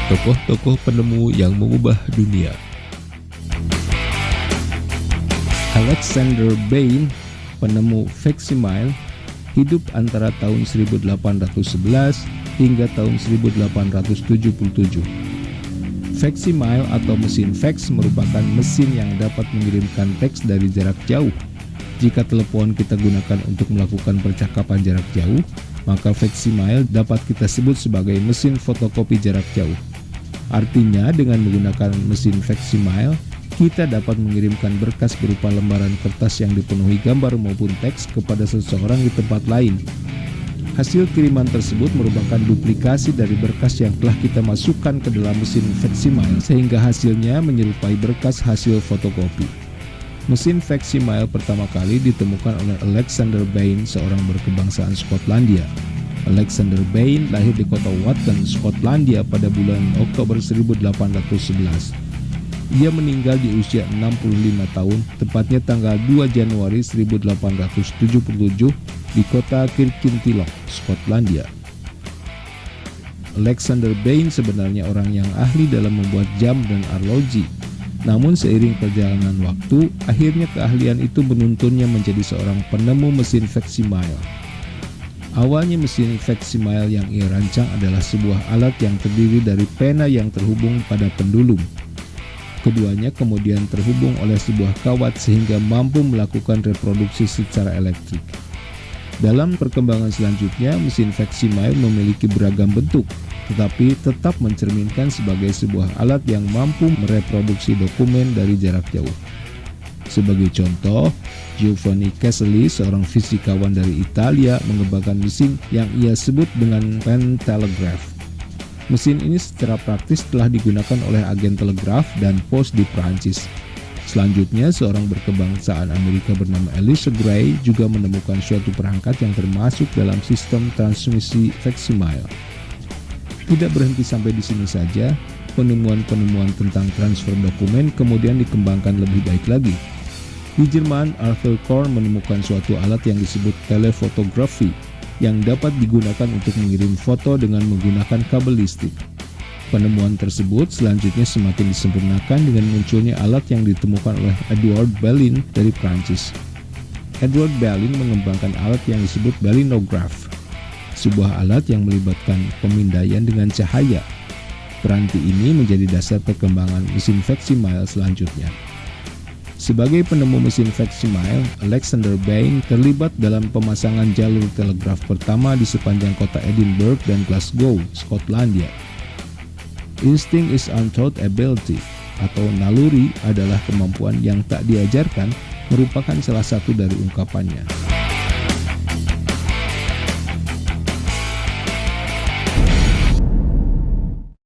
Tokoh-tokoh penemu yang mengubah dunia. Alexander Bain, penemu facsimile, hidup antara tahun 1811 hingga tahun 1877. Facsimile atau mesin fax merupakan mesin yang dapat mengirimkan teks dari jarak jauh. Jika telepon kita gunakan untuk melakukan percakapan jarak jauh, maka facsimile dapat kita sebut sebagai mesin fotokopi jarak jauh. Artinya, dengan menggunakan mesin facsimile, kita dapat mengirimkan berkas berupa lembaran kertas yang dipenuhi gambar maupun teks kepada seseorang di tempat lain. Hasil kiriman tersebut merupakan duplikasi dari berkas yang telah kita masukkan ke dalam mesin facsimile, sehingga hasilnya menyerupai berkas hasil fotokopi. Mesin facsimile pertama kali ditemukan oleh Alexander Bain, seorang berkebangsaan Skotlandia. Alexander Bain lahir di kota Watton, Skotlandia pada bulan Oktober 1811. Ia meninggal di usia 65 tahun, tepatnya tanggal 2 Januari 1877 di kota Kirkintilloch, Skotlandia. Alexander Bain sebenarnya orang yang ahli dalam membuat jam dan arloji. Namun seiring perjalanan waktu, akhirnya keahlian itu menuntunnya menjadi seorang penemu mesin facsimile. Awalnya mesin facsimile yang ia rancang adalah sebuah alat yang terdiri dari pena yang terhubung pada pendulum. Keduanya kemudian terhubung oleh sebuah kawat sehingga mampu melakukan reproduksi secara elektrik. Dalam perkembangan selanjutnya, mesin facsimile memiliki beragam bentuk, tetapi tetap mencerminkan sebagai sebuah alat yang mampu mereproduksi dokumen dari jarak jauh. Sebagai contoh, Giovanni Caselli, seorang fisikawan dari Italia, mengembangkan mesin yang ia sebut dengan pentelegraph. Mesin ini secara praktis telah digunakan oleh agen telegraf dan pos di Prancis. Selanjutnya, seorang berkebangsaan Amerika bernama Elisha Gray juga menemukan suatu perangkat yang termasuk dalam sistem transmisi facsimile. Tidak berhenti sampai di sini saja, penemuan-penemuan tentang transfer dokumen kemudian dikembangkan lebih baik lagi. Di Jerman, Arthur Korn menemukan suatu alat yang disebut telefotografi yang dapat digunakan untuk mengirim foto dengan menggunakan kabel listrik. Penemuan tersebut selanjutnya semakin disempurnakan dengan munculnya alat yang ditemukan oleh Edouard Belin dari Prancis. Edouard Belin mengembangkan alat yang disebut belinograph, sebuah alat yang melibatkan pemindaian dengan cahaya. Peranti ini menjadi dasar perkembangan mesin facsimile selanjutnya. Sebagai penemu mesin facsimile, Alexander Bain terlibat dalam pemasangan jalur telegraf pertama di sepanjang kota Edinburgh dan Glasgow, Skotlandia. Instinct is untaught ability, atau naluri adalah kemampuan yang tak diajarkan, merupakan salah satu dari ungkapannya.